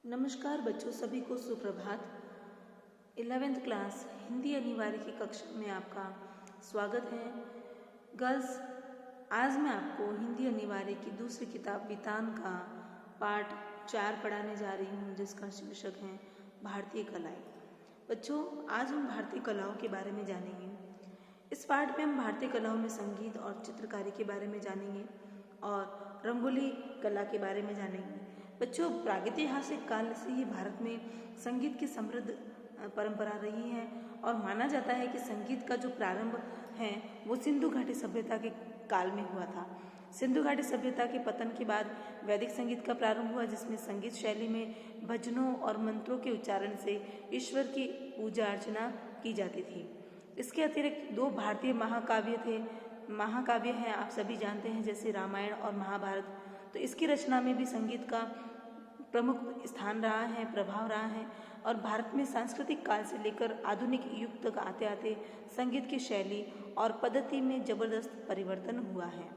नमस्कार बच्चों, सभी को सुप्रभात। 11वीं क्लास हिंदी अनिवार्य की कक्षा में आपका स्वागत है। गर्ल्स, आज मैं आपको हिंदी अनिवार्य की दूसरी किताब वितान का पाठ 4 पढ़ाने जा रही हूँ, जिसका शीर्षक है भारतीय कलाएं। बच्चों, आज हम भारतीय कलाओं के बारे में जानेंगे। इस पाठ में हम भारतीय कलाओं में संगीत और चित्रकारी के बारे में जानेंगे और रंगोली कला के बारे में जानेंगे। बच्चों, प्रागैतिहासिक काल से ही भारत में संगीत की समृद्ध परंपरा रही है और माना जाता है कि संगीत का जो प्रारंभ है वो सिंधु घाटी सभ्यता के काल में हुआ था। सिंधु घाटी सभ्यता के पतन के बाद वैदिक संगीत का प्रारंभ हुआ, जिसमें संगीत शैली में भजनों और मंत्रों के उच्चारण से ईश्वर की पूजा अर्चना की जाती थी। इसके अतिरिक्त 2 भारतीय महाकाव्य हैं, आप सभी जानते हैं, जैसे रामायण और महाभारत। तो इसकी रचना में भी संगीत का प्रमुख स्थान रहा है, प्रभाव रहा है और भारत में सांस्कृतिक काल से लेकर आधुनिक युग तक आते आते संगीत की शैली और पद्धति में जबरदस्त परिवर्तन हुआ है।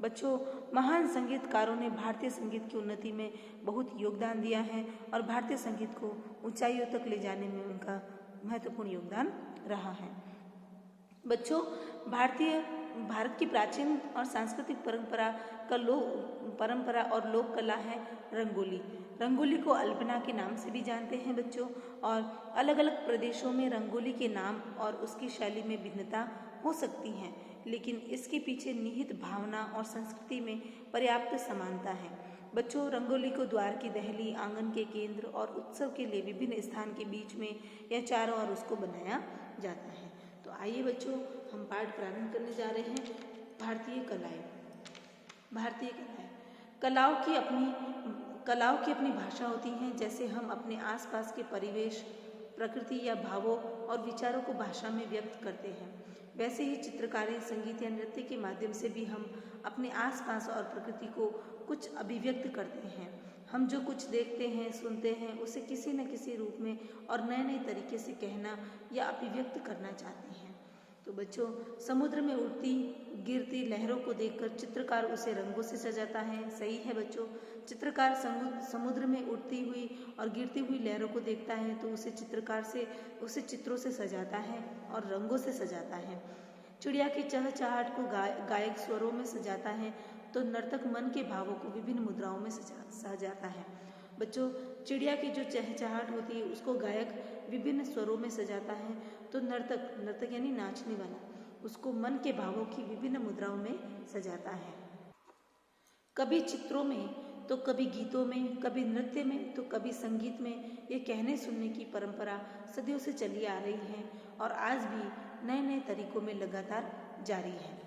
बच्चों, महान संगीतकारों ने भारतीय संगीत की उन्नति में बहुत योगदान दिया है और भारतीय संगीत को ऊंचाइयों तक ले जाने में उनका महत्वपूर्ण योगदान रहा है। बच्चों, भारत की प्राचीन और सांस्कृतिक परंपरा और लोक कला है रंगोली। रंगोली को अल्पना के नाम से भी जानते हैं बच्चों, और अलग अलग प्रदेशों में रंगोली के नाम और उसकी शैली में भिन्नता हो सकती है, लेकिन इसके पीछे निहित भावना और संस्कृति में पर्याप्त समानता है। बच्चों, रंगोली को द्वार की दहली, आंगन के केंद्र और उत्सव के लिए विभिन्न स्थान के बीच में या चारों ओर उसको बनाया जाता है। तो आइए बच्चों, हम पाठ प्रारंभ करने जा रहे हैं। भारतीय कलाएं। कलाओं की अपनी भाषा होती है। जैसे हम अपने आसपास के परिवेश, प्रकृति या भावों और विचारों को भाषा में व्यक्त करते हैं, वैसे ही चित्रकारी, संगीत या नृत्य के माध्यम से भी हम अपने आसपास और प्रकृति को कुछ अभिव्यक्त करते हैं। हम जो कुछ देखते हैं, सुनते हैं, उसे किसी न किसी रूप में और नए नए तरीके से कहना या अभिव्यक्त करना चाहते हैं। तो बच्चों, समुद्र में उड़ती गिरती लहरों को देखकर चित्रकार उसे रंगों से सजाता है। सही है बच्चों, चित्रकार समुद्र में उड़ती हुई और गिरती हुई लहरों को देखता है तो उसे चित्रों से सजाता है और रंगों से सजाता है। चिड़िया की चहचहाहट को गायक स्वरों में सजाता है तो नर्तक मन के भावों को विभिन्न मुद्राओं में सजाता है। बच्चों, चिड़िया की जो चहचहाहट होती है उसको गायक विभिन्न स्वरों में सजाता है तो नर्तक यानी नाचने वाला उसको मन के भावों की विभिन्न मुद्राओं में सजाता है। कभी चित्रों में तो कभी गीतों में, कभी नृत्य में तो कभी संगीत में ये कहने सुनने की परंपरा सदियों से चली आ रही है और आज भी नए नए तरीकों में लगातार जारी है।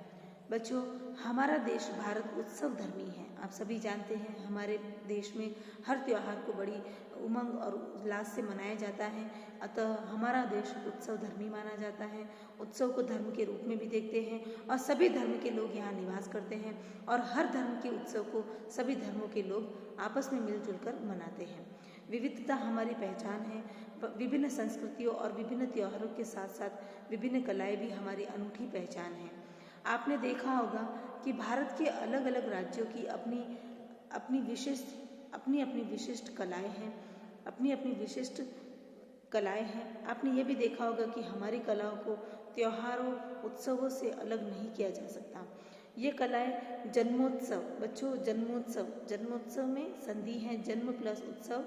बच्चों, हमारा देश भारत उत्सव धर्मी है। आप सभी जानते हैं, हमारे देश में हर त्योहार को बड़ी उमंग और उल्लास से मनाया जाता है। अतः हमारा देश उत्सव धर्मी माना जाता है। उत्सव को धर्म के रूप में भी देखते हैं और सभी धर्म के लोग यहाँ निवास करते हैं और हर धर्म के उत्सव को सभी धर्मों के लोग आपस में मिलजुल कर मनाते हैं। विविधता हमारी पहचान है। विभिन्न संस्कृतियों और विभिन्न त्योहारों के साथ साथ विभिन्न कलाएं भी हमारी अनूठी पहचान है। आपने देखा होगा कि भारत के अलग अलग राज्यों की अपनी अपनी विशिष्ट कलाएं हैं। आपने ये भी देखा होगा कि हमारी कलाओं को त्योहारों, उत्सवों से अलग नहीं किया जा सकता। ये कलाएं जन्मोत्सव, बच्चों जन्मोत्सव में संधि है, जन्म प्लस उत्सव,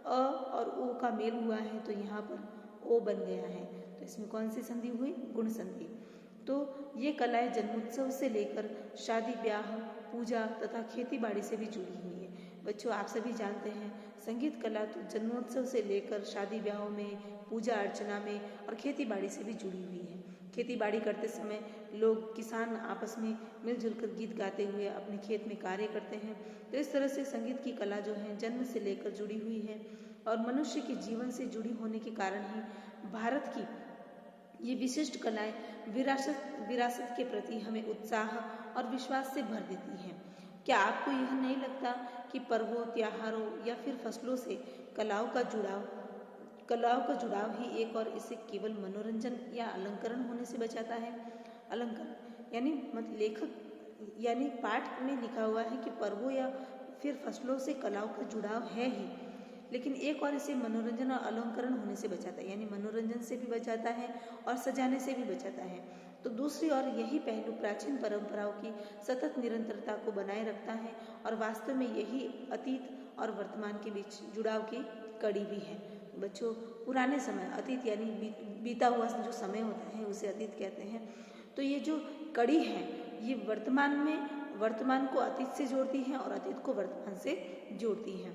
अ और ओ का मेल हुआ है तो यहाँ पर ओ बन गया है। तो इसमें कौन सी संधि हुई? गुण संधि। तो ये कलाएं जन्मोत्सव से लेकर शादी ब्याह, पूजा तथा खेती बाड़ी से भी जुड़ी हुई है। बच्चों, आप सभी जानते हैं, संगीत कला तो जन्मोत्सव से लेकर शादी ब्याहों में, पूजा अर्चना में और खेती बाड़ी से भी जुड़ी हुई है। खेती बाड़ी करते समय लोग, किसान आपस में मिलजुल कर गीत गाते हुए अपने खेत में कार्य करते हैं। तो इस तरह से संगीत की कला जो है जन्म से लेकर जुड़ी हुई है और मनुष्य के जीवन से जुड़ी होने के कारण ही भारत की ये विशिष्ट कलाएं विरासत के प्रति हमें उत्साह और विश्वास से भर देती हैं। क्या आपको यह नहीं लगता कि पर्वों, त्योहारों या फिर फसलों से कलाओं का जुड़ाव ही एक और इसे केवल मनोरंजन या अलंकरण होने से बचाता है? पाठ में लिखा हुआ है कि पर्वों या फिर फसलों से कलाओं का जुड़ाव है ही, लेकिन एक और इसे मनोरंजन और अलंकरण होने से बचाता है, यानी मनोरंजन से भी बचाता है और सजाने से भी बचाता है। तो दूसरी ओर यही पहलू प्राचीन परंपराओं की सतत निरंतरता को बनाए रखता है और वास्तव में यही अतीत और वर्तमान के बीच जुड़ाव की कड़ी भी है। बच्चों, पुराने समय, अतीत यानी बीता हुआ जो समय होता है उसे अतीत कहते हैं। तो ये जो कड़ी है ये वर्तमान को अतीत से जोड़ती है और अतीत को वर्तमान से जोड़ती है।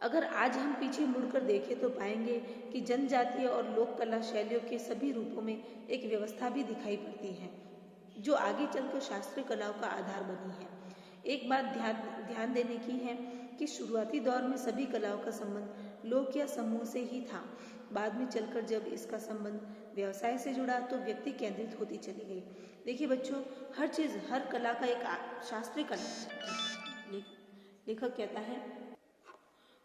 अगर आज हम पीछे मुड़कर देखें तो पाएंगे कि जनजातीय और लोक कला शैलियों के सभी रूपों में एक व्यवस्था भी दिखाई पड़ती है जो आगे चलकर शास्त्रीय कलाओं का आधार बनी है। एक बात ध्यान देने की है कि शुरुआती दौर में सभी कलाओं का संबंध लोक या समूह से ही था। बाद में चलकर जब इसका संबंध व्यवसाय से जुड़ा तो व्यक्ति केंद्रित होती चली गई। देखिए बच्चों, हर कला का एक शास्त्रीय कला लेखक कहता है।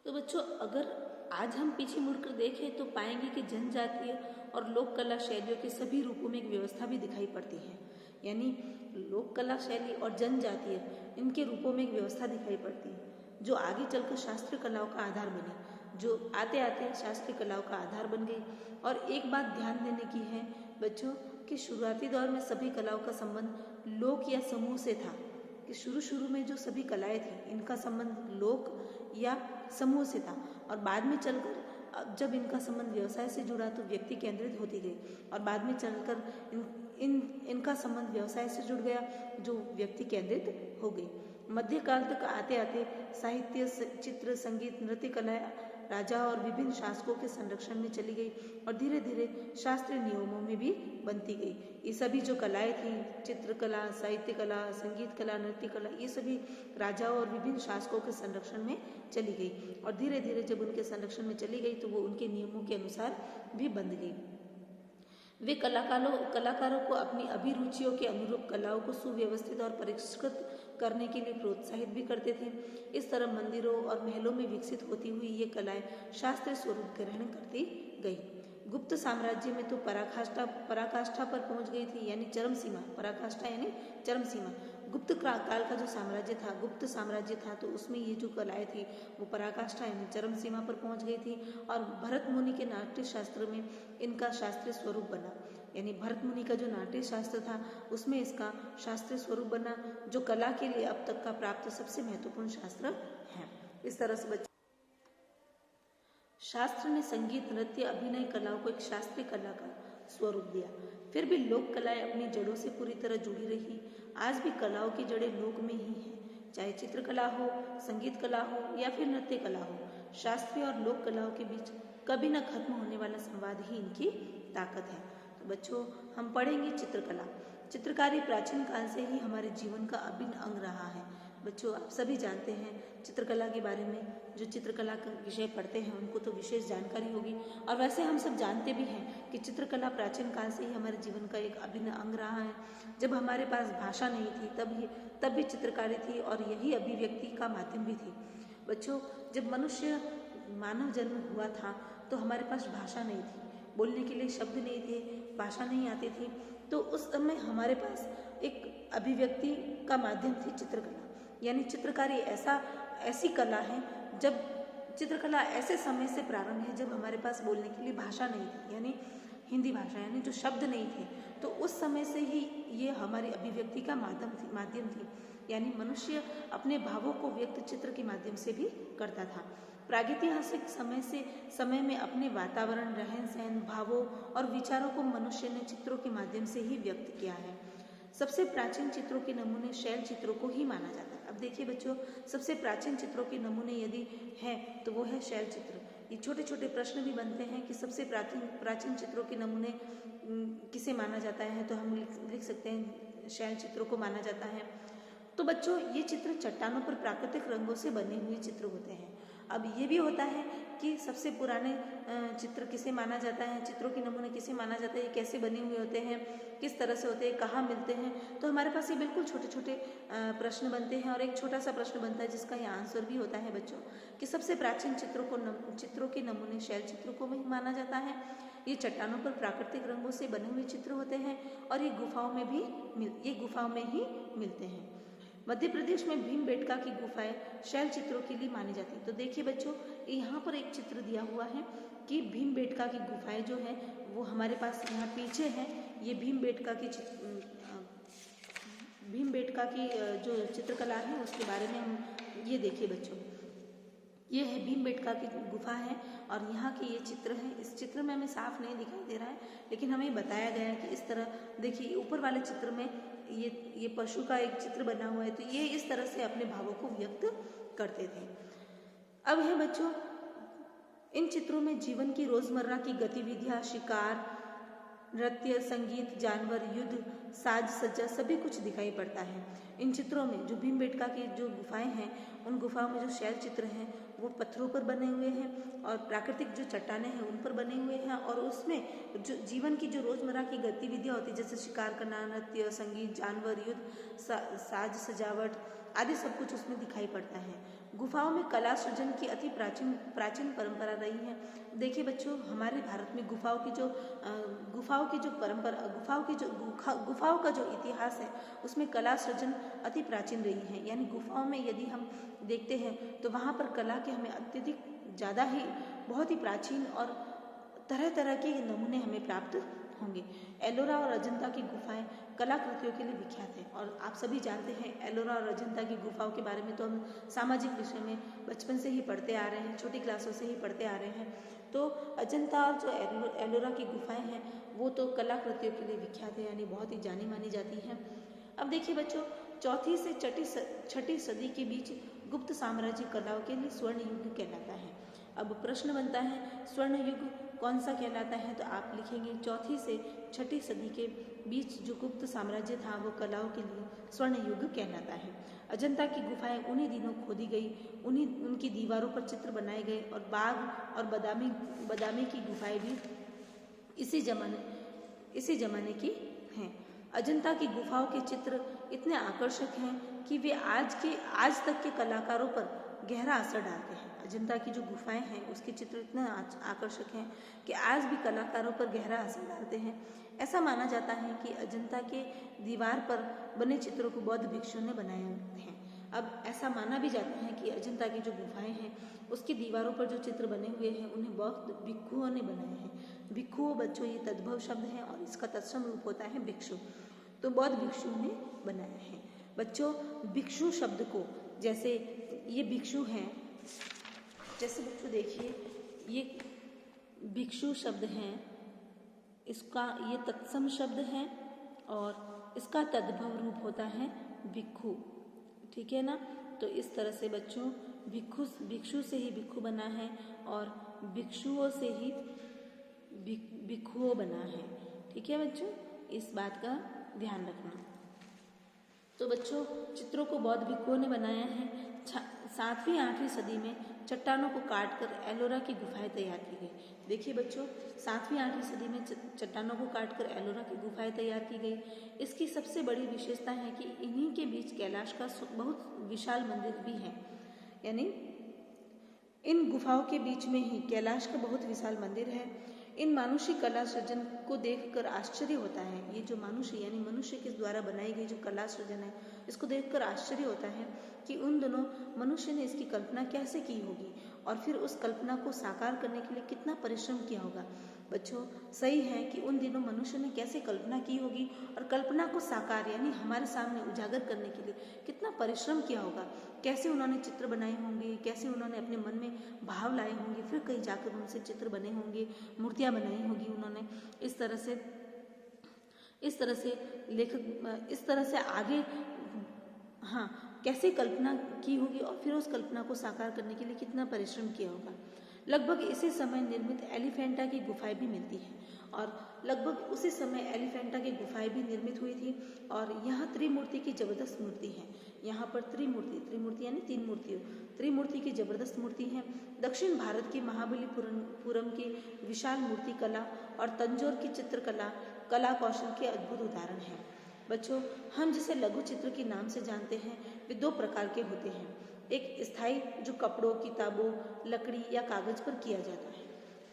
तो बच्चों, अगर आज हम पीछे मुड़कर देखें तो पाएंगे कि जनजातीय और लोक कला शैलियों के सभी रूपों में एक व्यवस्था भी दिखाई पड़ती है, यानी लोक कला शैली और जनजातीय इनके रूपों में एक व्यवस्था दिखाई पड़ती है जो आगे चलकर शास्त्रीय कलाओं का आधार बनी, जो आते आते शास्त्रीय कलाओं का आधार बन गई। और एक बात ध्यान देने की है बच्चों कि शुरुआती दौर में सभी कलाओं का संबंध लोक या समूह से था, कि शुरू में जो सभी कलाएं थी इनका संबंध लोक या समूह से था और बाद में चलकर जब इनका संबंध व्यवसाय से जुड़ा तो व्यक्ति केंद्रित होती गई और बाद में चलकर इनका संबंध व्यवसाय से जुड़ गया जो व्यक्ति केंद्रित हो गई। मध्यकाल तक आते आते साहित्य, चित्र, संगीत, नृत्य कलाएं राजा और विभिन्न शासकों के संरक्षण में चली गई और धीरे धीरे शास्त्रीय नियमों में भी बनती गई। ये सभी जो कलाएं थी, चित्रकला, साहित्य कला, संगीत कला, नृत्य कला, ये सभी राजाओं और विभिन्न शासकों के संरक्षण में चली गई और धीरे धीरे जब उनके संरक्षण में चली गई तो वो उनके नियमों के अनुसार भी बंध गई। वे कलाकारों को अपनी अभिरुचियों के अनुरूप कलाओं को सुव्यवस्थित और परिष्कृत करने के लिए प्रोत्साहित भी करते थे। इस तरह मंदिरों और महलों में विकसित होती हुई ये कलाएं शास्त्रीय स्वरूप ग्रहण करती गई। गुप्त साम्राज्य में तो पराकाष्ठा पर पहुंच गई थी, यानी चरम सीमा। पराकाष्ठा यानी चरम सीमा। गुप्त काल का जो गुप्त साम्राज्य था तो उसमें ये जो कलाएं थी वो पराकाष्ठा यानी चरम सीमा पर पहुंच गई थी और भरत मुनि के नाट्य शास्त्र में इनका शास्त्रीय स्वरूप बना, यानी भरत मुनि का जो नाट्य शास्त्र था उसमें इसका शास्त्रीय स्वरूप बना, जो कला के लिए अब तक का प्राप्त सबसे महत्वपूर्ण शास्त्र है। इस तरह से शास्त्र ने संगीत, नृत्य, अभिनय कलाओं को एक शास्त्रीय कला का स्वरूप दिया। फिर भी लोक कलाएं अपनी जड़ों से पूरी तरह जुड़ी रही। आज भी कलाओं की जड़ें लोक में ही हैं, चाहे चित्रकला हो, संगीत कला हो या फिर नृत्य कला हो। शास्त्रीय और लोक कलाओं के बीच कभी न खत्म होने वाला संवाद ही इनकी ताकत है। तो बच्चों, हम पढ़ेंगे चित्रकला। चित्रकारी प्राचीन काल से ही हमारे जीवन का अभिन्न अंग रहा है। बच्चों, आप सभी जानते हैं चित्रकला के बारे में, जो चित्रकला का विषय पढ़ते हैं उनको तो विशेष जानकारी होगी और वैसे हम सब जानते भी हैं कि चित्रकला प्राचीन काल से ही हमारे जीवन का एक अभिन्न अंग रहा है। जब हमारे पास भाषा नहीं थी तब भी चित्रकारी थी और यही अभिव्यक्ति का माध्यम भी थी। बच्चों, जब मानव जन्म हुआ था तो हमारे पास भाषा नहीं थी, बोलने के लिए शब्द नहीं थे, भाषा नहीं आती थी, तो उस समय हमारे पास एक अभिव्यक्ति का माध्यम थी चित्रकला। यानी चित्रकारी ऐसी कला है, जब चित्रकला ऐसे समय से प्रारंभ है जब हमारे पास बोलने के लिए भाषा नहीं थी, यानी हिंदी भाषा, यानी जो शब्द नहीं थे, तो उस समय से ही ये हमारी अभिव्यक्ति का माध्यम थी। यानी मनुष्य अपने भावों को व्यक्त चित्र के माध्यम से भी करता था। प्रागैतिहासिक समय में अपने वातावरण, रहन सहन, भावों और विचारों को मनुष्य ने चित्रों के माध्यम से ही व्यक्त किया है। सबसे प्राचीन चित्रों के नमूने शैल चित्रों को ही माना जाता है। अब देखिए बच्चों, सबसे प्राचीन चित्रों के नमूने यदि है तो वो है शैल चित्र। ये छोटे छोटे प्रश्न भी बनते हैं कि सबसे प्राचीन चित्रों के नमूने किसे माना जाता है, तो हम लिख सकते हैं शैल चित्रों को माना जाता है। तो बच्चों, ये चित्र चट्टानों पर प्राकृतिक रंगों से बने हुए चित्र होते हैं। अब ये भी होता है कि सबसे पुराने चित्र किसे माना जाता है, चित्रों के नमूने किसे माना जाता है, ये कैसे बने हुए होते हैं, किस तरह से होते हैं, कहाँ मिलते हैं। तो हमारे पास ये बिल्कुल छोटे छोटे प्रश्न बनते हैं और एक छोटा सा प्रश्न बनता है जिसका ये आंसर भी होता है बच्चों, कि सबसे प्राचीन चित्रों के नमूने शैल चित्रों को भी माना जाता है। ये चट्टानों पर प्राकृतिक रंगों से बने हुए चित्र होते हैं और ये गुफाओं में ही मिलते हैं। मध्य प्रदेश में भीमबेटका की गुफाएं शैल चित्रों के लिए मानी जाती है। तो देखिए बच्चों, यहाँ पर एक चित्र दिया हुआ है कि भीमबेटका की गुफाएं जो है वो हमारे पास यहाँ पीछे है। ये भीमबेटका की जो चित्रकला है उसके बारे में हम ये देखिए बच्चों, ये है भीमबेटका की गुफा है और यहाँ के ये चित्र है। इस चित्र में हमें साफ नहीं दिखाई दे रहा है, लेकिन हमें बताया गया है कि इस तरह देखिए ऊपर वाले चित्र में ये पशु का एक चित्र बना हुआ है। तो ये इस तरह से अपने भावों को व्यक्त करते थे। अब है बच्चों, इन चित्रों में जीवन की रोजमर्रा की गतिविधियां, शिकार, नृत्य, संगीत, जानवर, युद्ध, साज सज्जा सभी कुछ दिखाई पड़ता है। इन चित्रों में जो भीमबेटका की जो गुफाएं हैं, उन गुफाओं में जो शैल चित्र हैं वो पत्थरों पर बने हुए हैं और प्राकृतिक जो चट्टानें हैं उन पर बने हुए हैं और उसमें जो जीवन की जो रोजमर्रा की गतिविधियां होती है जैसे शिकार करना, नृत्य, संगीत, जानवर, युद्ध, साज सजावट आदि सब कुछ उसमें दिखाई पड़ता है। गुफाओं में कला सृजन की अति प्राचीन परंपरा रही है। देखिए बच्चों, हमारे भारत में गुफाओं की जो परंपरा, गुफाओं का जो इतिहास है उसमें कला सृजन अति प्राचीन रही है। यानी गुफाओं में यदि हम देखते हैं तो वहाँ पर कला के हमें अत्यधिक ज़्यादा ही बहुत ही प्राचीन और तरह तरह के नमूने हमें प्राप्त होंगे। एलोरा और अजंता की गुफाएं कलाकृतियों के लिए विख्यात है और आप सभी जानते हैं एलोरा और अजंता की गुफाओं के बारे में तो हम सामाजिक विषय में बचपन से ही पढ़ते आ रहे हैं, छोटी क्लासों से ही पढ़ते आ रहे हैं। तो अजंता और जो एलोरा की गुफाएं हैं वो तो कलाकृतियों के लिए विख्यात है, यानी बहुत ही जानी मानी जाती हैं। अब देखिए बच्चों, 4वीं से 6वीं सदी के बीच गुप्त साम्राज्य कलाओं के लिए स्वर्ण युग कहलाता है। अब प्रश्न बनता है स्वर्ण युग कौन सा कहलाता है, तो आप लिखेंगे 4वीं से 6वीं सदी के बीच जो गुप्त साम्राज्य था वो कलाओं के लिए स्वर्ण युग कहलाता है। अजंता की गुफाएं उन्हीं दिनों खोदी गई, उनकी दीवारों पर चित्र बनाए गए और बाघ और बदामी की गुफाएं भी इसी जमाने की हैं। अजंता की गुफाओं के चित्र इतने आकर्षक हैं कि वे आज तक के कलाकारों पर गहरा असर डालते हैं। अजंता की जो गुफाएं हैं उसके चित्र इतने आकर्षक हैं कि आज भी कलाकारों पर गहरा असर डालते हैं। ऐसा माना जाता है कि अजंता के दीवार पर बने चित्रों को बौद्ध भिक्षुओं ने बनाए हैं। अब ऐसा माना भी जाता है कि अजंता की जो गुफाएं हैं उसकी दीवारों पर जो चित्र बने हुए हैं उन्हें बौद्ध भिक्षुओं ने बनाए हैं। भिक्षुओं बच्चों ये तद्भव शब्द है और इसका तत्सम रूप होता है भिक्षु, तो बौद्ध भिक्षुओं ने बनाया है। बच्चों भिक्षु शब्द को, जैसे ये भिक्षु हैं, जैसे बच्चों देखिए ये भिक्षु शब्द हैं, इसका ये तत्सम शब्द है और इसका तद्भव रूप होता है भिक्षु, ठीक है ना। तो इस तरह से बच्चों भिक्षु से ही भिक्षु बना है और भिक्षुओं से ही भिक्षुओं बना है, ठीक है बच्चों, इस बात का ध्यान रखना। तो बच्चों चित्रों को बौद्ध भिक्षुओं ने बनाया है। 7वीं 8वीं सदी में चट्टानों को काटकर एलोरा की गुफाएं तैयार की गई। देखिए बच्चों 7वीं 8वीं सदी में चट्टानों को काटकर एलोरा की गुफाएं तैयार की गई। इसकी सबसे बड़ी विशेषता है कि इन्हीं के बीच कैलाश का बहुत विशाल मंदिर भी है, यानी इन गुफाओं के बीच में ही कैलाश का बहुत विशाल मंदिर है। इन मानुषी कला सृजन को देखकर आश्चर्य होता है। ये जो मनुष्य के द्वारा बनाई गई जो कला सृजन है इसको देखकर आश्चर्य होता है कि उन दोनों मनुष्य ने इसकी कल्पना कैसे की होगी और फिर उस कल्पना को साकार करने के लिए कितना परिश्रम किया होगा। बच्चों सही है कि उन दिनों मनुष्य ने कैसे कल्पना की होगी और कल्पना को साकार यानी हमारे सामने उजागर करने के लिए कितना परिश्रम किया होगा। कैसे उन्होंने चित्र बनाए होंगे, कैसे उन्होंने अपने मन में भाव लाए होंगे, फिर कहीं जाकर उनसे चित्र बने होंगे, मूर्तियां बनाई होगी उन्होंने। इस तरह से आगे कैसे कल्पना की होगी और फिर उस कल्पना को साकार करने के लिए कितना परिश्रम किया होगा। लगभग इसी समय निर्मित एलिफेंटा की गुफाएं भी मिलती हैं और लगभग उसी समय एलिफेंटा की गुफाएं भी निर्मित हुई थी और यहाँ त्रिमूर्ति की जबरदस्त मूर्ति है। यहाँ पर त्रिमूर्ति यानी 3 मूर्तियों, त्रिमूर्ति की जबरदस्त मूर्ति है। दक्षिण भारत की महाबलीपुरम की विशाल मूर्ति कला और तंजौर की चित्रकला कला कौशल के अद्भुत उदाहरण है। बच्चों हम जिसे लघु चित्र के नाम से जानते हैं वे 2 प्रकार के होते हैं। एक स्थायी जो कपड़ों, किताबों, लकड़ी या कागज पर किया जाता है,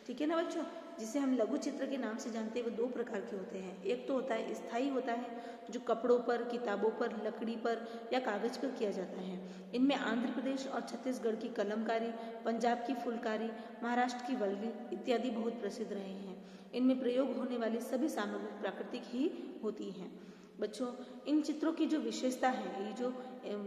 ठीक है ना बच्चों। जिसे हम लघु चित्र के नाम से जानते हैं वो दो प्रकार के होते हैं। एक तो होता है स्थायी होता है, जो कपड़ों पर, किताबों पर, लकड़ी पर या कागज पर किया जाता है। इनमें आंध्र प्रदेश और छत्तीसगढ़ की कलमकारी, पंजाब की फुलकारी, महाराष्ट्र की वल्ली इत्यादि बहुत प्रसिद्ध रहे हैं। इनमें प्रयोग होने वाली सभी सामग्री प्राकृतिक ही होती हैं। बच्चों, इन चित्रों की जो विशेषता है, ये जो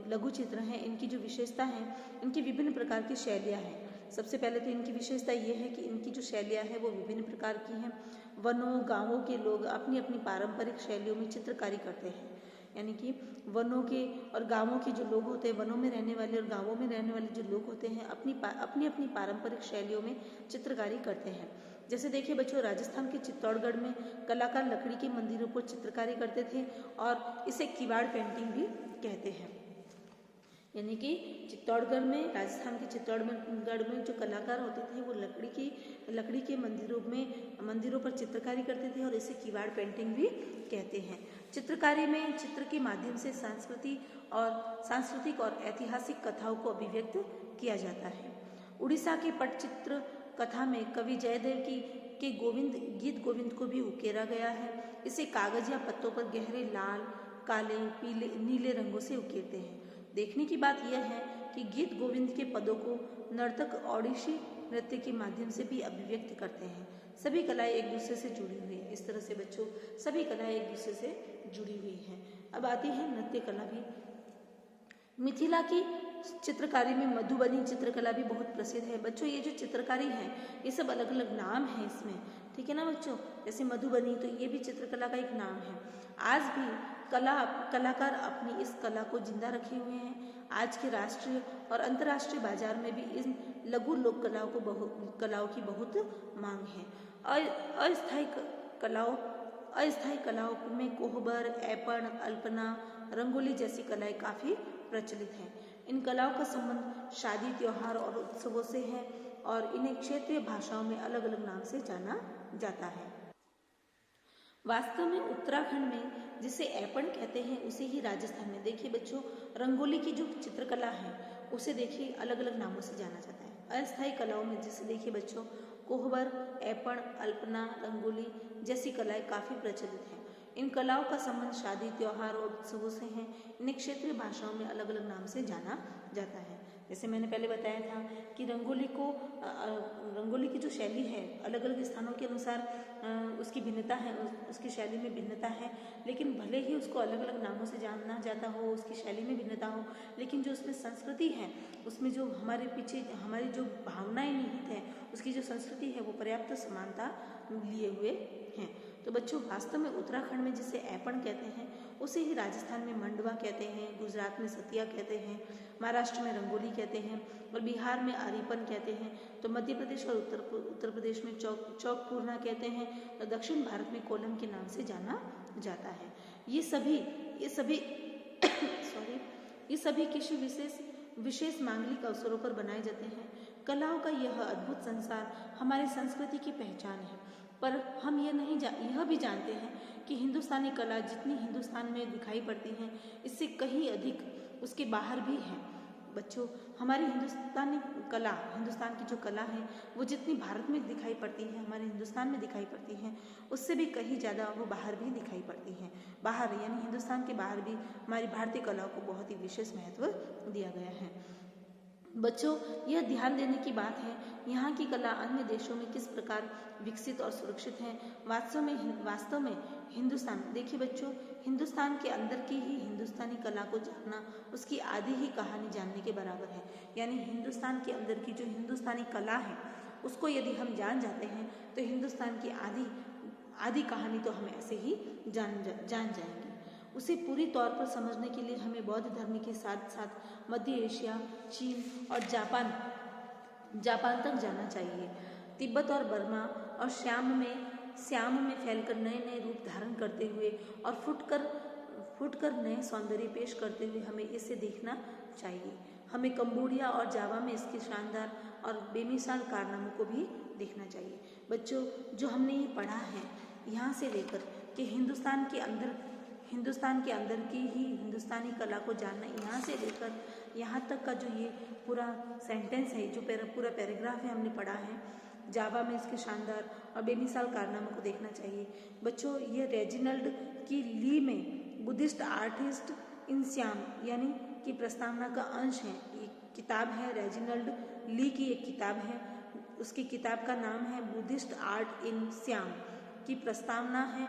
लघु चित्र हैं, इनकी जो विशेषता है, इनकी विभिन्न प्रकार की शैलियाँ हैं। सबसे पहले तो इनकी विशेषता ये है कि इनकी जो शैलियाँ हैं वो विभिन्न प्रकार की हैं। वनों गांवों के लोग अपनी अपनी पारंपरिक शैलियों में चित्रकारी करते हैं। यानी कि वनों के और गांवों के जो लोग होते हैं, वनों में रहने वाले और गांवों में रहने वाले जो लोग होते हैं, अपनी अपनी पारंपरिक शैलियों में चित्रकारी करते हैं। जैसे देखिए बच्चों, राजस्थान के चित्तौड़गढ़ में कलाकार लकड़ी के मंदिरों पर चित्रकारी करते थे और इसे किवाड़ पेंटिंग भी कहते हैं। यानी कि चित्तौड़गढ़ में, राजस्थान के चित्तौड़गढ़ में जो कलाकार होते थे वो लकड़ी के मंदिरों पर चित्रकारी करते थे और इसे किवाड़ पेंटिंग भी कहते हैं। चित्रकारी में चित्र के माध्यम से सांस्कृतिक और ऐतिहासिक कथाओं को अभिव्यक्त किया जाता है। उड़ीसा के पटचित्र कथा में कवि जयदेव के गीत गोविंद को भी उकेरा गया है। इसे कागज या पत्तों पर गहरे लाल, काले, पीले, नीले रंगों से उकेरते हैं। देखने की बात यह है कि गीत गोविंद के पदों को नर्तक ओडिसी नृत्य के माध्यम से भी अभिव्यक्त करते हैं। सभी कलाएं एक दूसरे से जुड़ी हुई हैं। इस तरह से बच्चों सभी कलाएं एक दूसरे से जुड़ी हुई हैं। अब आती है नृत्य कला भी। मिथिला की चित्रकारी में मधुबनी चित्रकला भी बहुत प्रसिद्ध है। बच्चों, ये जो चित्रकारी है ये सब अलग अलग नाम है इसमें, ठीक है ना बच्चों। जैसे मधुबनी, तो ये भी चित्रकला का एक नाम है। आज भी कलाकार अपनी इस कला को जिंदा रखे हुए हैं। आज के राष्ट्रीय और अंतर्राष्ट्रीय बाजार में भी इन लघु लोक कलाओं की बहुत मांग है। अस्थायी कलाओं में कोहबर, ऐपण, अल्पना, रंगोली जैसी कलाएं काफी प्रचलित हैं। इन कलाओं का संबंध शादी, त्योहार और उत्सवों से है और इन्हें क्षेत्रीय भाषाओं में अलग अलग नाम से जाना जाता है। वास्तव में उत्तराखंड में जिसे ऐपण कहते हैं उसे ही राजस्थान में, देखिए बच्चों, रंगोली की जो चित्रकला है उसे देखिए अलग अलग नामों से जाना जाता है। अस्थायी कलाओं में जैसे देखिए बच्चों, कोहबर, ऐपण, अल्पना, रंगोली जैसी कलाएं काफी प्रचलित हैं। इन कलाओं का संबंध शादी, त्योहार और उत्सवों से है। इन्हें क्षेत्रीय भाषाओं में अलग अलग नाम से जाना जाता है। जैसे मैंने पहले बताया था कि रंगोली की जो शैली है अलग अलग स्थानों के अनुसार उसकी भिन्नता है, उसकी शैली में भिन्नता है। लेकिन भले ही उसको अलग अलग नामों से जाना जाता हो, उसकी शैली में भिन्नता हो, लेकिन जो उसमें संस्कृति है, उसमें जो हमारे पीछे हमारी जो भावनाएं निहित है, उसकी जो संस्कृति है वो पर्याप्त समानता लिए हुए हैं। तो बच्चों, वास्तव में उत्तराखंड में जिसे ऐपण कहते हैं उसे ही राजस्थान में मंडवा कहते हैं, गुजरात में सतिया कहते हैं, महाराष्ट्र में रंगोली कहते हैं और बिहार में आरीपन कहते हैं। तो मध्य प्रदेश और उत्तर प्रदेश में चौक पूर्णा कहते हैं और दक्षिण भारत में कोलम के नाम से जाना जाता है। ये सभी किसी विशेष मांगलिक अवसरों पर बनाए जाते हैं। कलाओं का यह अद्भुत संसार हमारी संस्कृति की पहचान है। पर हम यह भी जानते हैं कि हिंदुस्तानी कला जितनी हिंदुस्तान में दिखाई पड़ती है, इससे कहीं अधिक उसके बाहर भी है। बच्चों, हमारी हिंदुस्तान की जो कला है वो जितनी भारत में दिखाई पड़ती है, हमारे हिंदुस्तान में दिखाई पड़ती है, उससे भी कहीं ज़्यादा वो बाहर भी दिखाई पड़ती है। बाहर यानी हिंदुस्तान के बाहर भी हमारी भारतीय कलाओं को बहुत ही विशेष महत्व दिया गया है। बच्चों, यह ध्यान देने की बात है यहाँ की कला अन्य देशों में किस प्रकार विकसित और सुरक्षित है। वास्तव में हिंदुस्तान, देखिए बच्चों, हिंदुस्तान के अंदर की ही हिंदुस्तानी कला को जानना उसकी आधी ही कहानी जानने के बराबर है। यानी हिंदुस्तान के अंदर की जो हिंदुस्तानी कला है उसको यदि हम जान जाते हैं तो हिंदुस्तान की आधी कहानी तो हम ऐसे ही जान जाएंगे। उसे पूरी तौर पर समझने के लिए हमें बौद्ध धर्म के साथ साथ मध्य एशिया, चीन और जापान तक जाना चाहिए। तिब्बत और बर्मा और श्याम में फैलकर नए नए रूप धारण करते हुए और फुटकर नए सौंदर्य पेश करते हुए हमें इसे देखना चाहिए। हमें कंबोडिया और जावा में इसके शानदार और बेमिसाल कारनामों को भी देखना चाहिए। बच्चों, जो हमने ये पढ़ा है यहाँ से लेकर कि हिंदुस्तान के अंदर की ही हिंदुस्तानी कला को जानना, यहाँ से लेकर यहाँ तक का जो ये पूरा सेंटेंस है, जो पूरा पैराग्राफ है हमने पढ़ा है, जावा में इसके शानदार और बेमिसाल कारनामों को देखना चाहिए। बच्चों, ये रेजिनल्ड की ली में बुद्धिस्ट आर्टिस्ट इन श्याम यानी कि प्रस्तावना का अंश है। ये किताब है रेजिनल्ड ली की एक किताब है, उसकी किताब का नाम है बुद्धिस्ट आर्ट इन श्याम की प्रस्तावना है।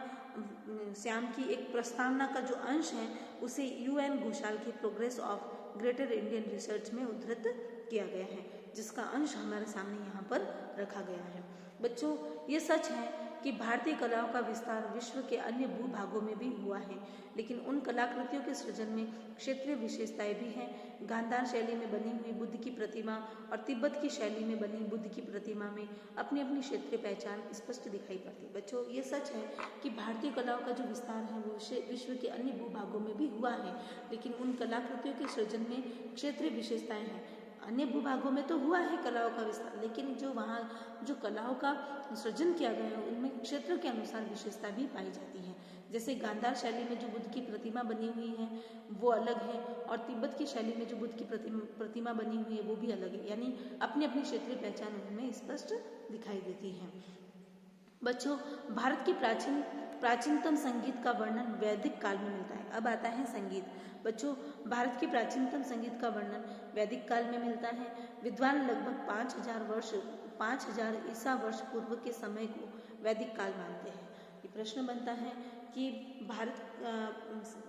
श्याम की एक प्रस्तावना का जो अंश है उसे UN घोषाल के progress of greater Indian research में उद्धृत किया गया है, जिसका अंश हमारे सामने यहाँ पर रखा गया है। बच्चों, ये सच है कि भारतीय कलाओं का विस्तार विश्व के अन्य भूभागों में भी हुआ है, लेकिन उन कलाकृतियों के सृजन में क्षेत्रीय विशेषताएं भी हैं। गांधार शैली में बनी हुई बुद्ध की प्रतिमा और तिब्बत की शैली में बनी बुद्ध की प्रतिमा में अपनी अपनी क्षेत्रीय पहचान स्पष्ट दिखाई पड़ती है। बच्चों, ये सच है कि भारतीय कलाओं का जो विस्तार है वो विश्व के अन्य भूभागों में भी हुआ है, लेकिन उन कलाकृतियों के सृजन में क्षेत्रीय विशेषताएं हैं। अन्य भूभागों में तो हुआ है कलाओं का विस्तार, लेकिन जो वहाँ जो कलाओं का सृजन किया गया है उनमें क्षेत्र के अनुसार विशेषता भी पाई जाती है। जैसे गांधार शैली में जो बुद्ध की प्रतिमा बनी हुई है वो अलग है, और तिब्बत की शैली में जो बुद्ध की प्रतिमा बनी हुई है वो भी अलग है, यानी अपनी अपनी क्षेत्रीय पहचान उनमें स्पष्ट दिखाई देती है। बच्चों, भारत की प्राचीनतम संगीत का वर्णन वैदिक काल में मिलता है। अब आता है संगीत। बच्चों, भारत के प्राचीनतम संगीत का वर्णन वैदिक काल में मिलता है। विद्वान लगभग 5000 ईसा वर्ष पूर्व के समय को वैदिक काल मानते हैं। ये प्रश्न बनता है कि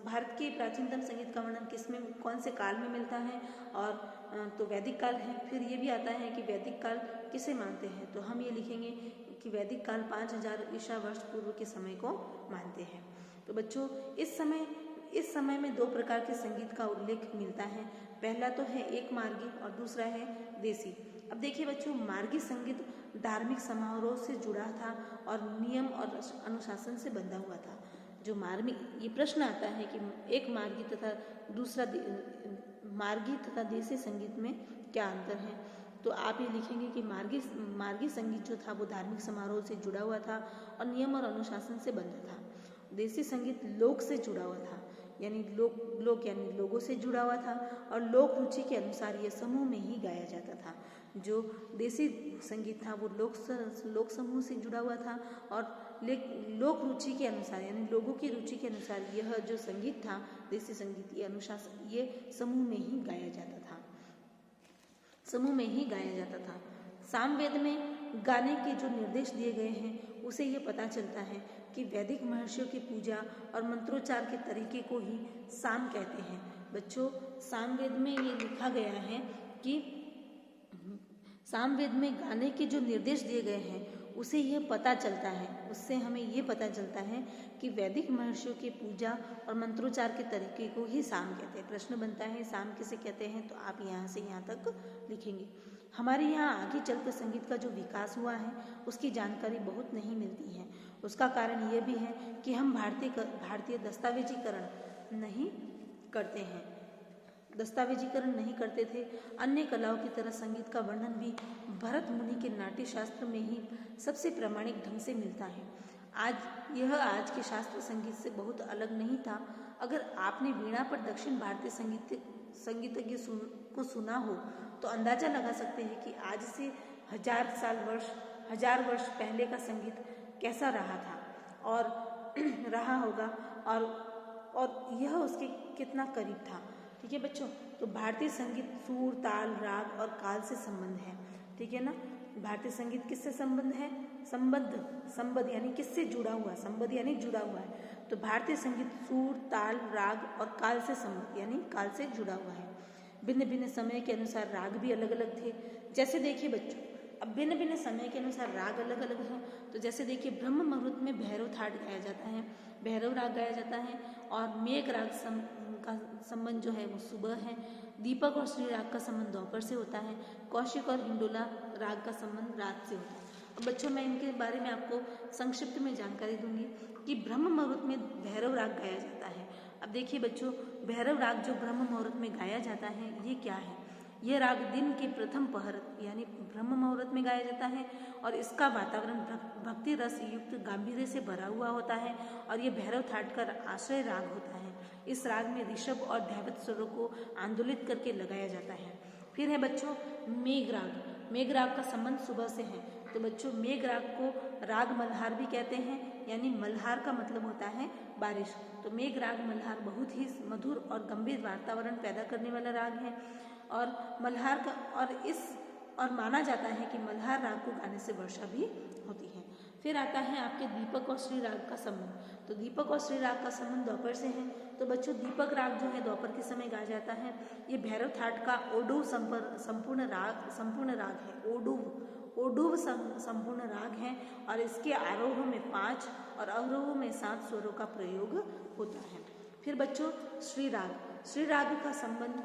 भारत के प्राचीनतम संगीत का वर्णन किसमें, कौन से काल में मिलता है, और तो वैदिक काल है। फिर ये भी आता है कि वैदिक काल किसे मानते हैं, तो हम ये लिखेंगे कि वैदिक काल 5000 ईसा वर्ष पूर्व के समय को मानते हैं। तो बच्चों, इस समय में दो प्रकार के संगीत का उल्लेख मिलता है। पहला तो है एक मार्गी और दूसरा है देसी। अब देखिए बच्चों, मार्गी संगीत धार्मिक समारोह से जुड़ा था और नियम और अनुशासन से बंधा हुआ था। जो ये प्रश्न आता है कि एक मार्गी तथा दूसरा मार्गी तथा देसी संगीत में क्या अंतर है, तो आप ये लिखेंगे कि मार्गी संगीत जो था वो धार्मिक समारोह से जुड़ा हुआ था और नियम और अनुशासन से बंधा था। देसी संगीत लोक से जुड़ा हुआ था, यानी लोक यानी लोगों से जुड़ा हुआ था, और लोक रुचि के अनुसार यह समूह में ही गाया जाता था। जो देसी संगीत था वो लोक समूह से जुड़ा हुआ था, और लोक रुचि के अनुसार यानी लोगों की रुचि के अनुसार यह जो संगीत था देसी संगीत, ये समूह में ही गाया जाता था। सामवेद में गाने के जो निर्देश दिए गए हैं उसे ये पता चलता है कि वैदिक महर्षियों की पूजा और मंत्रोच्चार के तरीके को ही साम कहते हैं। बच्चों, सामवेद में ये लिखा गया है कि सामवेद में गाने के जो निर्देश दिए गए हैं उसे ये पता चलता है, उससे हमें ये पता चलता है कि वैदिक महर्षियों की पूजा और मंत्रोच्चार के तरीके को ही साम कहते हैं। प्रश्न बनता है साम किसे कहते हैं, तो आप यहाँ से यहाँ तक लिखेंगे। हमारे यहाँ आगे चलकर संगीत का जो विकास हुआ है उसकी जानकारी बहुत नहीं मिलती है। उसका कारण ये भी है कि हम भारतीय दस्तावेजीकरण नहीं करते थे। अन्य कलाओं की तरह संगीत का वर्णन भी भरत मुनि के नाट्य शास्त्र में ही सबसे प्रामाणिक ढंग से मिलता है। आज के शास्त्र संगीत से बहुत अलग नहीं था। अगर आपने वीणा पर दक्षिण भारतीय संगीतज्ञ को सुना हो तो अंदाजा लगा सकते हैं कि आज से हजार वर्ष पहले का संगीत कैसा रहा था और रहा होगा, और यह उसके कितना करीब था। ठीक है बच्चों, तो भारतीय संगीत सुर, ताल, राग और काल से संबंध है। ठीक है ना, भारतीय संगीत किससे संबंध है? संबद्ध यानी किससे जुड़ा हुआ, संबद्ध यानी जुड़ा हुआ है। तो भारतीय संगीत सुर, ताल, राग और काल से संबद्ध यानी काल से जुड़ा हुआ है। भिन्न भिन्न समय के अनुसार राग भी अलग अलग थे। जैसे देखिए बच्चों, अब भिन्न भिन्न समय के अनुसार राग अलग अलग हैं। तो जैसे देखिए, ब्रह्म मुहूर्त में भैरव थाट गाया जाता है, भैरव राग गाया जाता है, और मेघ राग का संबंध जो है वो सुबह है। दीपक और श्री राग का संबंध दोपहर से होता है। कौशिक और हिंडोला राग का संबंध रात से होता है। अब बच्चों, मैं इनके बारे में आपको संक्षिप्त में जानकारी दूंगी कि ब्रह्म मुहूर्त में भैरव राग गाया जाता है। अब देखिए बच्चों, भैरव राग जो ब्रह्म मुहूर्त में गाया जाता है ये क्या है? यह राग दिन के प्रथम पहर यानी ब्रह्म मुहूर्त में गाया जाता है, और इसका वातावरण भक्ति रस युक्त गांभीर्य से भरा हुआ होता है, और यह भैरव थाट का आश्रय राग होता है। इस राग में ऋषभ और धैवत स्वरों को आंदोलित करके लगाया जाता है। फिर है बच्चों मेघ राग। मेघ राग का संबंध सुबह से है। तो बच्चों मेघ राग को राग मल्हार भी कहते हैं, यानी मल्हार का मतलब होता है बारिश। तो मेघ राग मल्हार बहुत ही मधुर और गंभीर वातावरण पैदा करने वाला राग है। और मल्हार का और माना जाता है कि मल्हार राग को गाने से वर्षा भी होती है। फिर आता है आपके दीपक और श्री राग का संबंध। तो दीपक और श्री राग का संबंध दोपहर से है। तो बच्चों दीपक राग जो है दोपहर के समय गाया जाता है। ये भैरव थाट का ओडुव संपूर्ण राग है। ओडुव संपूर्ण राग है और इसके आरोह में 5 और अवरोह में 7 स्वरों का प्रयोग होता है। फिर बच्चों श्री राग का संबंध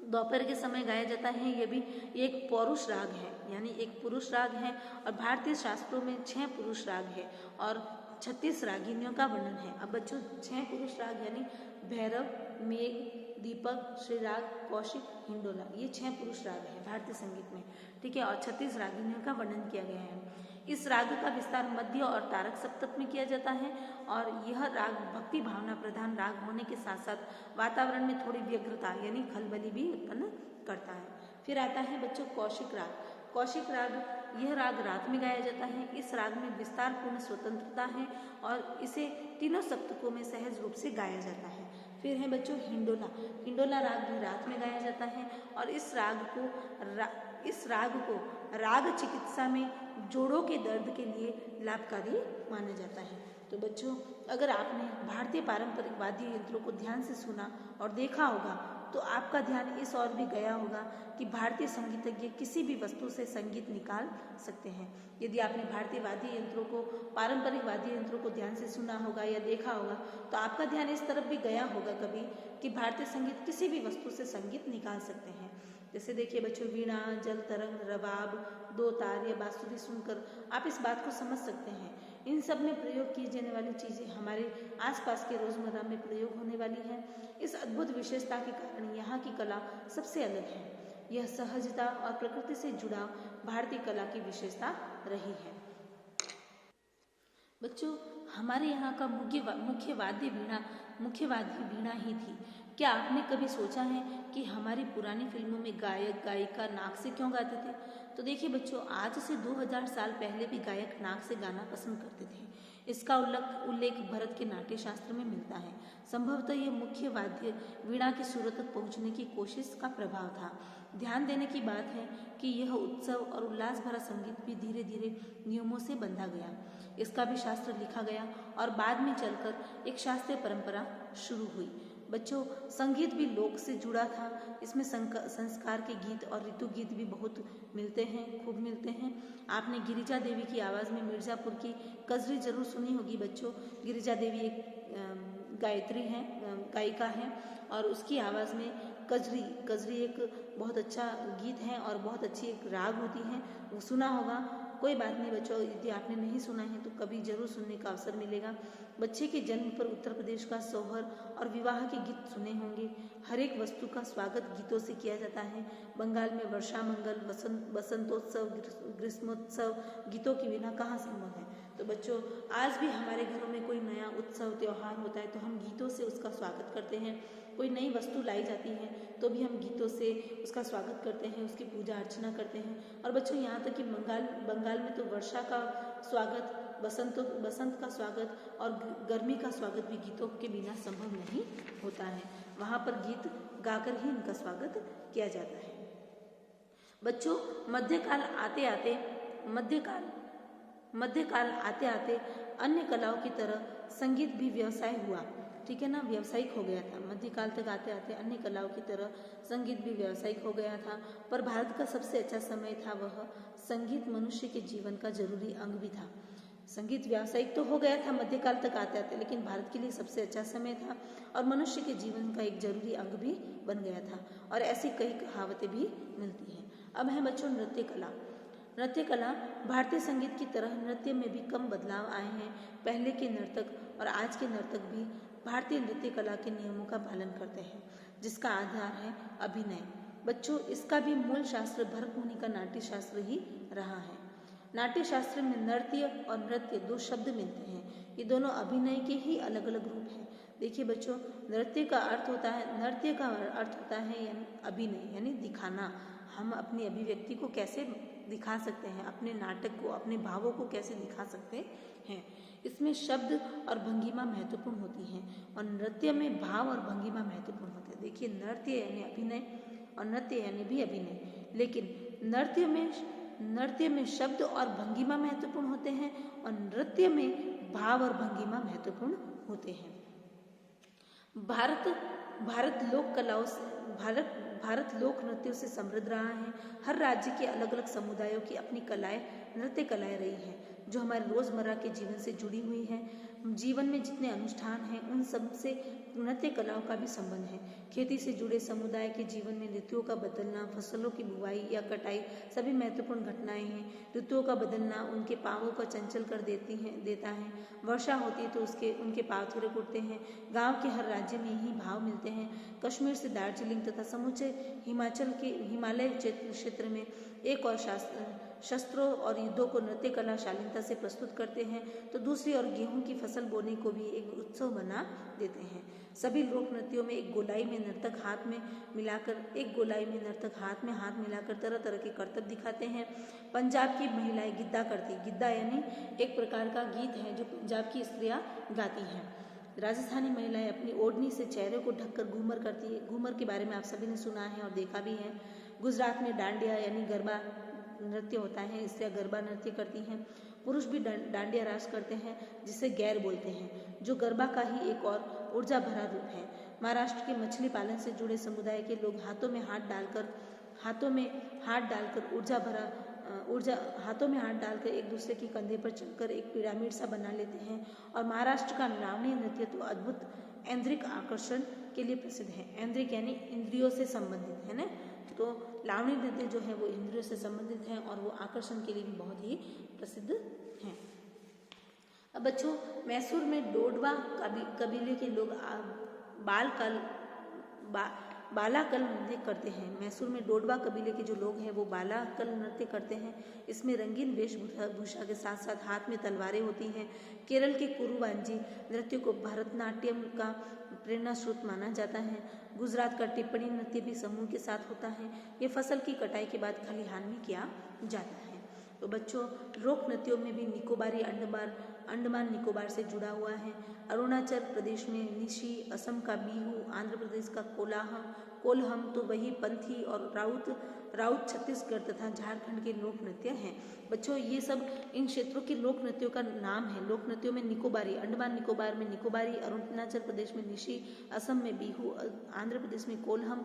दोपहर के समय गाया जाता है। ये भी एक पौरुष राग है, यानी एक पुरुष राग है। और भारतीय शास्त्रों में 6 पुरुष राग है और 36 रागिनियों का वर्णन है। अब बच्चों 6 पुरुष राग यानी भैरव, मेघ, दीपक, श्रीराग, कौशिक, हिंडोला, ये 6 पुरुष राग है भारतीय संगीत में, ठीक है। और 36 रागिनियों का वर्णन किया गया है। इस राग का विस्तार मध्य और तारक सप्तक में किया जाता है। और यह राग भक्ति भावना प्रधान राग होने के साथ साथ वातावरण में थोड़ी व्यग्रता यानी खलबली भी उत्पन्न करता है। फिर आता है बच्चों कौशिक राग, यह राग रात में गाया जाता है। इस राग में विस्तार पूर्ण स्वतंत्रता है और इसे तीनों सप्तकों में सहज रूप से गाया जाता है। फिर है बच्चों हिंडोला राग भी रात में गाया जाता है। और इस राग को राग चिकित्सा में जोड़ों के दर्द के लिए लाभकारी माना जाता है। तो बच्चों अगर आपने भारतीय पारंपरिक वाद्य यंत्रों को ध्यान से सुना और देखा होगा तो आपका ध्यान इस ओर भी गया होगा कि भारतीय संगीतज्ञ किसी भी वस्तु से संगीत निकाल सकते हैं। यदि आपने भारतीय वाद्य यंत्रों को, पारंपरिक वाद्य यंत्रों को ध्यान से सुना होगा या देखा होगा तो आपका ध्यान इस तरफ भी गया होगा कभी कि भारतीय संगीत किसी भी वस्तु से संगीत निकाल सकते हैं। जैसे देखिए बच्चों वीणा, जल तरंग, रबाब, दो तार या बांसुरी सुनकर आप इस बात को समझ सकते हैं। इन सब में प्रयोग की जाने वाली चीज़ें हमारे आसपास के रोजमर्रा में प्रयोग होने वाली है। इस अद्भुत विशेषता के कारण यहाँ की कला सबसे अलग है। यह सहजता और प्रकृति से जुड़ाव भारतीय कला की विशेषता रही है। बच्चों हमारे यहाँ का मुख्य वाद्य वीणा ही थी। क्या आपने कभी सोचा है कि हमारी पुरानी फिल्मों में गायक गायिका नाक से क्यों गाते थे? तो देखिए बच्चों आज से 2000 साल पहले भी गायक नाक से गाना पसंद करते थे। इसका उल्लेख भरत के नाट्य शास्त्र में मिलता है। संभवतः यह मुख्य वाद्य वीणा की सुर तक पहुंचने की कोशिश का प्रभाव था। ध्यान देने की बात है कि यह उत्सव और उल्लास भरा संगीत भी धीरे धीरे नियमों से बंधा गया। इसका भी शास्त्र लिखा गया और बाद में चलकर एक शास्त्रीय परंपरा शुरू हुई। बच्चों संगीत भी लोक से जुड़ा था। इसमें संस्कार के गीत और ऋतु गीत भी बहुत खूब मिलते हैं। आपने गिरिजा देवी की आवाज़ में मिर्जापुर की कजरी जरूर सुनी होगी बच्चों। गिरिजा देवी एक गायिका है और उसकी आवाज़ में कजरी एक बहुत अच्छा गीत है और बहुत अच्छी एक राग होती है, वो सुना होगा। कोई बात नहीं बच्चों, यदि आपने नहीं सुना है तो कभी जरूर सुनने का अवसर मिलेगा। बच्चे के जन्म पर उत्तर प्रदेश का सोहर और विवाह के गीत सुने होंगे। हर एक वस्तु का स्वागत गीतों से किया जाता है। बंगाल में वर्षा मंगल, बसंतोत्सव, ग्रीष्मोत्सव गीतों के बिना कहाँ संभव है। तो बच्चों आज भी हमारे घरों में कोई नया उत्सव त्योहार होता है तो हम गीतों से उसका स्वागत करते हैं। कोई नई वस्तु लाई जाती है तो भी हम गीतों से उसका स्वागत करते हैं, उसकी पूजा अर्चना करते हैं। और बच्चों यहाँ तक कि बंगाल में तो वर्षा का स्वागत, बसंत का स्वागत और गर्मी का स्वागत भी गीतों के बिना संभव नहीं होता है। वहाँ पर गीत गाकर ही उनका स्वागत किया जाता है। बच्चों मध्यकाल आते आते अन्य कलाओं की तरह संगीत भी व्यवसाय हुआ, ठीक है ना, व्यावसायिक हो गया था। मध्यकाल तक आते आते अन्य कलाओं की तरह संगीत भी व्यावसायिक हो गया था। पर भारत का सबसे अच्छा समय था वह संगीत मनुष्य के जीवन का जरूरी अंग भी था। संगीत व्यावसायिक तो हो गया था मध्यकाल तक आते आते, लेकिन भारत के लिए सबसे अच्छा समय था और मनुष्य के जीवन का एक जरूरी अंग भी बन गया था। और ऐसी कई कहावतें भी मिलती हैं। अब है बच्चों नृत्य कला। भारतीय संगीत की तरह नृत्य में भी कम बदलाव आए हैं। पहले के नर्तक और आज के नर्तक भी भारतीय नृत्य कला के नियमों का पालन करते हैं, जिसका आधार है अभिनय। बच्चों इसका भी मूल शास्त्र भरत मुनि का नाट्य शास्त्र ही रहा है। नाट्य शास्त्र में नृत्य और नृत्य 2 शब्द मिलते हैं। ये दोनों अभिनय के ही अलग अलग रूप हैं। देखिए बच्चों नृत्य का अर्थ होता है यानी अभिनय यानी दिखाना। हम अपनी अभिव्यक्ति को कैसे दिखा सकते हैं, अपने नाटक को, अपने भावों को कैसे दिखा सकते हैं। इसमें शब्द और भंगिमा महत्वपूर्ण होती हैं और नृत्य में भाव और भंगिमा महत्वपूर्ण होते हैं। देखिए, नृत्य यानी अभिनय और नृत्य यानी भी अभिनय, लेकिन नृत्य में शब्द और भंगिमा महत्वपूर्ण होते हैं और नृत्य में भाव और भंगिमा महत्वपूर्ण होते हैं। भारत लोक नृत्यों से समृद्ध रहा है। हर राज्य के अलग अलग समुदायों की अपनी कलाएं, नृत्य कलाएं रही हैं, जो हमारे रोजमर्रा के जीवन से जुड़ी हुई हैं। जीवन में जितने अनुष्ठान हैं उन सब से नृत्य कलाओं का भी संबंध है। खेती से जुड़े समुदाय के जीवन में ऋतुओं का बदलना, फसलों की बुवाई या कटाई सभी महत्वपूर्ण घटनाएं हैं। ऋतुओं का बदलना उनके पांवों को चंचल कर देता है। वर्षा होती है तो उनके पांव थिरक उठते हैं। गांव के हर राज्य में यही भाव मिलते हैं। कश्मीर से दार्जिलिंग तथा समूचे हिमालय क्षेत्र में एक और शस्त्रों और युद्धों को नृत्य कला शालीनता से प्रस्तुत करते हैं, तो दूसरी ओर गेहूं की फसल बोने को भी एक उत्सव बना देते हैं। सभी लोक नृत्यों में एक गोलाई में नर्तक हाथ में हाथ मिलाकर तरह तरह के करतब दिखाते हैं। पंजाब की महिलाएं गिद्दा करती, गिद्दा यानी एक प्रकार का गीत है जो पंजाब की स्त्रियां गाती हैं। राजस्थानी महिलाएं अपनी ओढ़नी से चेहरे को ढककर घूमर करती है। घूमर के बारे में आप सभी ने सुना है और देखा भी है। गुजरात में डांडिया यानी गरबा नृत्य होता है, इससे गरबा नृत्य करती हैं। पुरुष भी डांडिया रास करते हैं, जिसे गैर बोलते हैं, जो गरबा का ही एक और ऊर्जा भरा रूप है। महाराष्ट्र के मछली पालन से जुड़े समुदाय के लोग हाथों में हाथ डालकर एक दूसरे के कंधे पर चढ़कर एक पिरामिड सा बना लेते हैं। और महाराष्ट्र का लावणी नृत्य तो अद्भुत ऐन्द्रिक आकर्षण के लिए प्रसिद्ध है। ऐन्द्रिक यानी इंद्रियों से संबंधित है ना, तो लावणी नृत्य जो है वो इंद्रियों से संबंधित है और वो आकर्षण के लिए भी बहुत ही प्रसिद्ध है। अब बच्चों, मैसूर में डोडवा कबीले के लोग बालाकल नृत्य करते हैं। मैसूर में डोडवा कबीले के जो लोग हैं वो बालाकल नृत्य करते हैं। इसमें रंगीन वेशभूषा के साथ साथ हाथ में तलवारें होती हैं। केरल के कुरुवांजी नृत्य को भरतनाट्यम का प्रेरणा स्रोत माना जाता है। गुजरात का टिप्पणी नृत्य भी समूह के साथ होता है। ये फसल की कटाई के बाद खलिहान में किया जाता है। तो बच्चों, लोक नृत्यों में भी निकोबारी अंडमान निकोबार से जुड़ा हुआ है। अरुणाचल प्रदेश में निशी, असम का बिहू, आंध्र प्रदेश का कोलहम तो वही पंथी और राउत छत्तीसगढ़ तथा झारखंड के लोक नृत्य हैं। बच्चों, ये सब इन क्षेत्रों के लोक नृत्यों का नाम है। लोक नृत्यों में निकोबारी, अंडमान निकोबार में निकोबारी, अरुणाचल प्रदेश में निशी, असम में बिहू, आंध्र प्रदेश में कोलहम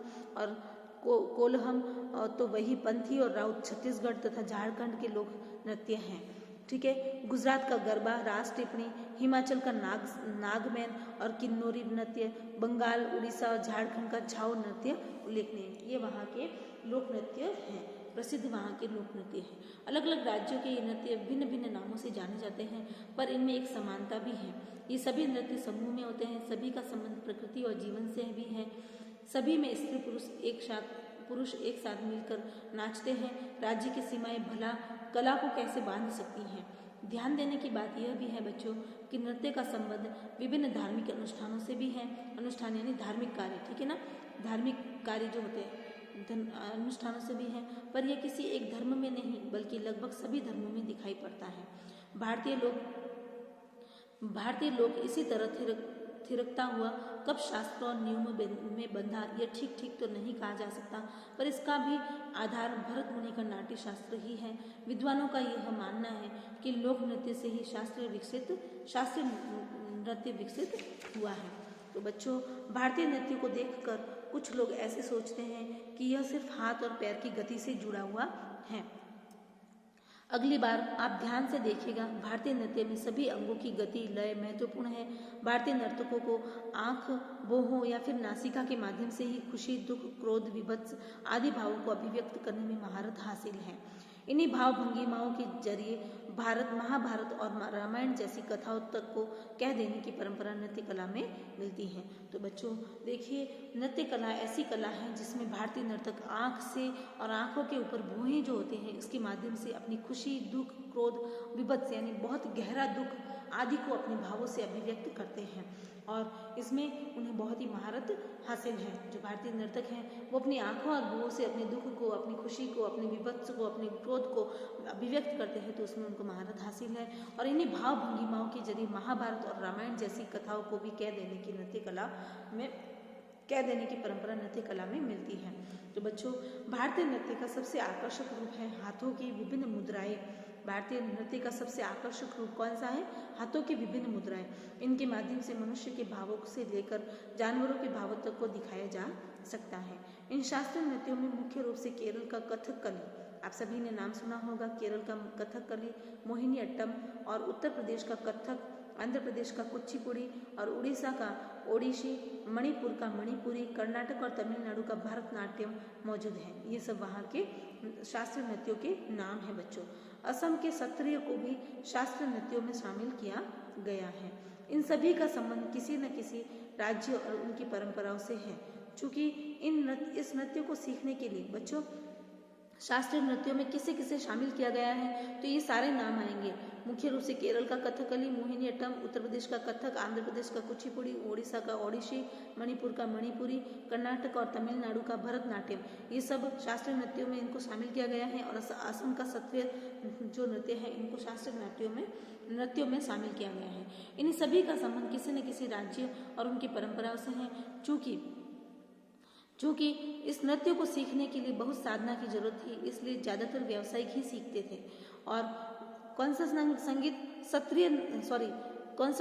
तो वही पंथी और राउत छत्तीसगढ़ तथा झारखंड के लोक नृत्य हैं। ठीक है। गुजरात का गरबा, रास टिप्पणी, हिमाचल का नागमैन और किन्नौरी नृत्य, बंगाल, उड़ीसा और झारखंड का छाऊ नृत्य उल्लेखनीय। ये वहाँ के लोक नृत्य हैं, प्रसिद्ध वहाँ के लोक नृत्य हैं। अलग अलग राज्यों के ये नृत्य भिन्न भिन्न नामों से जाने जाते हैं, पर इनमें एक समानता भी है। ये सभी नृत्य समूह में होते हैं। सभी का संबंध प्रकृति और जीवन से भी है। सभी में स्त्री पुरुष एक साथ मिलकर नाचते हैं। राज्य की सीमाएं भला कला को कैसे बांध सकती हैं। ध्यान देने की बात यह भी है बच्चों कि नृत्य का संबंध विभिन्न धार्मिक अनुष्ठानों से भी है। अनुष्ठान यानी धार्मिक कार्य, ठीक है ना, धार्मिक कार्य जो होते हैं अनुष्ठानों से भी है, पर यह किसी एक धर्म में नहीं बल्कि लगभग सभी धर्मों में दिखाई पड़ता है। भारतीय लोग इसी तरह थिरकता हुआ कब शास्त्रों और नियमों में बंधा, यह ठीक तो नहीं कहा जा सकता, पर इसका भी आधार भरत मुनि का नाट्य शास्त्र ही है। विद्वानों का यह मानना है कि लोक नृत्य से ही शास्त्रीय नृत्य विकसित हुआ है। तो बच्चों, भारतीय नृत्य को देखकर कुछ लोग ऐसे सोचते हैं कि यह सिर्फ हाथ और पैर की गति से जुड़ा हुआ है। अगली बार आप ध्यान से देखिएगा, भारतीय नृत्य में सभी अंगों की गति लय महत्वपूर्ण है। भारतीय नर्तकों को आंख, भौहों या फिर नासिका के माध्यम से ही खुशी, दुख, क्रोध, विभत्स आदि भावों को अभिव्यक्त करने में महारत हासिल है। इन्हीं भाव भंगिमाओं के जरिए भारत, महाभारत और रामायण जैसी कथाओं तक को कह देने की परंपरा नृत्य कला में मिलती है। तो बच्चों देखिए, नृत्य कला ऐसी कला है जिसमें भारतीय नर्तक आँख से और आँखों के ऊपर भौहें जो होते हैं इसके माध्यम से अपनी खुशी, दुख, क्रोध, विभत्स यानी बहुत गहरा दुख आदि को अपने भावों से अभिव्यक्त करते हैं और इसमें उन्हें बहुत ही महारत हासिल है। जो भारतीय नर्तक हैं वो अपनी आंखों और भौहों से अपने दुख को, अपनी खुशी को, अपने विभत्स को, अपने क्रोध को अभिव्यक्त करते हैं, तो उसमें उनको महारत हासिल है और इन्हीं भाव भंगिमाओं के जरिए महाभारत और रामायण जैसी कथाओं को भी कह देने की नृत्य कला में कह देने की परंपरा नृत्य कला में मिलती है। तो बच्चों, भारतीय नृत्य का सबसे आकर्षक रूप है हाथों की विभिन्न मुद्राएं। भारतीय नृत्य का सबसे आकर्षक रूप कौन सा है? हाथों की विभिन्न मुद्राएं। इनके माध्यम से मनुष्य के भावों से लेकर जानवरों के भावों तक को दिखाया जा सकता है। इन शास्त्रीय नृत्यों में मुख्य रूप से केरल का कथकली, आप सभी ने नाम सुना होगा, केरल का कथकली, मोहिनी अट्टम और उत्तर प्रदेश का कथक, आंध्र प्रदेश का कुचिपुड़ी और उड़ीसा का ओडिसी, मणिपुर का मणिपुरी, कर्नाटक और तमिलनाडु का भरतनाट्यम मौजूद है। ये सब वहाँ के शास्त्रीय नृत्यों के नाम हैं बच्चों। असम के सत्रिय को भी शास्त्रीय नृत्यों में शामिल किया गया है। इन सभी का संबंध किसी न किसी राज्य और उनकी परंपराओं से है। चूंकि इस नृत्य को सीखने के लिए बच्चों शास्त्रीय नृत्यों में किसे किसे शामिल किया गया है, तो ये सारे नाम आएंगे। मुख्य रूप से केरल का कथकली, मोहिनी अट्टम, उत्तर प्रदेश का कथक, आंध्र प्रदेश का कुचिपुड़ी, ओडिशा का ओडिसी, मणिपुर का मणिपुरी, कर्नाटक और तमिलनाडु का भरतनाट्यम, ये सब शास्त्रीय नृत्यों में इनको शामिल किया गया है। और असम का सत्रिय जो नृत्य है इनको शास्त्रीय नृत्यों में शामिल किया गया है। इन सभी का संबंध किसी न किसी राज्य और उनकी परंपराओं से है। चूंकि इस नृत्य को सीखने के लिए बहुत साधना की जरूरत थी, इसलिए ज्यादातर व्यावसायिक ही सीखते थे। और कौन सा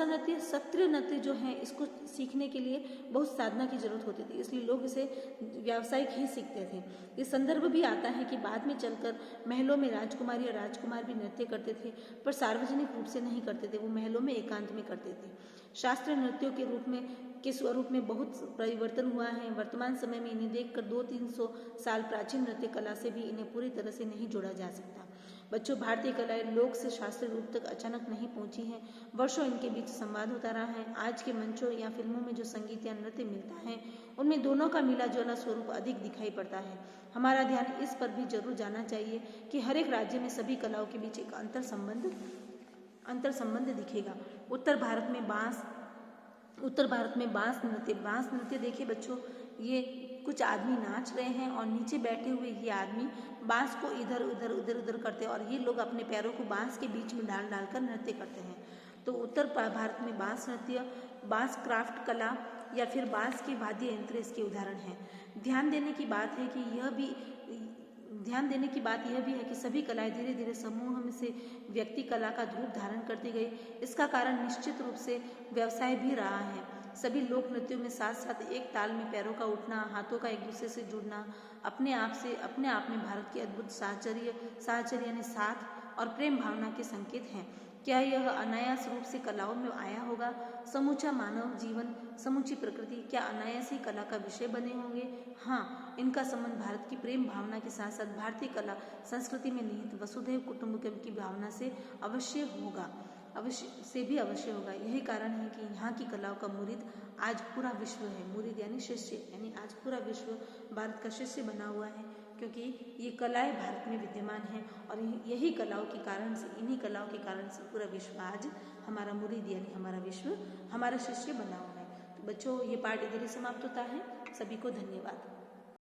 नृत्य? सत्रिय नृत्य जो है इसको सीखने के लिए बहुत साधना की जरूरत होती थी, इसलिए लोग इसे व्यावसायिक ही सीखते थे। ये संदर्भ भी आता है कि बाद में चलकर महलों में राजकुमारी और राजकुमार भी नृत्य करते थे, पर सार्वजनिक रूप से नहीं करते थे, वो महलों में एकांत में करते थे। शास्त्रीय नृत्यों के स्वरूप में बहुत परिवर्तन हुआ है। वर्तमान समय में इन्हें देखकर 200-300 साल प्राचीन नृत्य कला से भी इन्हें पूरी तरह से नहीं जोड़ा जा सकता। बच्चों, भारतीय कलाएं लोक से शास्त्रीय रूप तक अचानक नहीं पहुंची हैं, वर्षों इनके बीच संवाद होता रहा है। आज के मंचों या फिल्मों में जो संगीत या नृत्य मिलता है उनमें दोनों का मिला जुला स्वरूप अधिक दिखाई पड़ता है। हमारा ध्यान इस पर भी जरूर जाना चाहिए कि हर एक राज्य में सभी कलाओं के बीच एक अंतर संबंध दिखेगा। उत्तर भारत में बांस नृत्य देखिए बच्चों, ये कुछ आदमी नाच रहे हैं और नीचे बैठे हुए ये आदमी बांस को इधर उधर करते हैं और ये लोग अपने पैरों को बांस के बीच में डाल कर नृत्य करते हैं। तो उत्तर भारत में बांस नृत्य, बांस क्राफ्ट कला या फिर बांस के वाद्य यंत्र इसके उदाहरण हैं। ध्यान देने की बात यह भी है कि सभी कलाएं धीरे धीरे समूह में से व्यक्ति कला का रूप धारण करती गई। इसका कारण निश्चित रूप से व्यवसाय भी रहा है। सभी लोक नृत्यों में साथ साथ एक ताल में पैरों का उठना, हाथों का एक दूसरे से जुड़ना अपने आप में भारत की अद्भुत साहचर्य यानी साथ और प्रेम भावना के संकेत हैं। क्या यह अनायास रूप से कलाओं में आया होगा? समूचा मानव जीवन, समूची प्रकृति क्या अनायास ही कला का विषय बने होंगे? हाँ, इनका संबंध भारत की प्रेम भावना के साथ साथ भारतीय कला संस्कृति में निहित वसुधैव कुटुंबकम की भावना से अवश्य होगा। यही कारण है कि यहाँ की कलाओं का मुरीद आज पूरा विश्व है। मुरीद यानी शिष्य, यानी आज पूरा विश्व भारत का शिष्य बना हुआ है, क्योंकि ये कलाएं भारत में विद्यमान हैं और इन्हीं कलाओं के कारण से पूरा विश्व आज हमारा मुरीद यानी हमारा शिष्य बना हुआ है। तो बच्चों, ये पाठ इधर ही समाप्त होता है। सभी को धन्यवाद।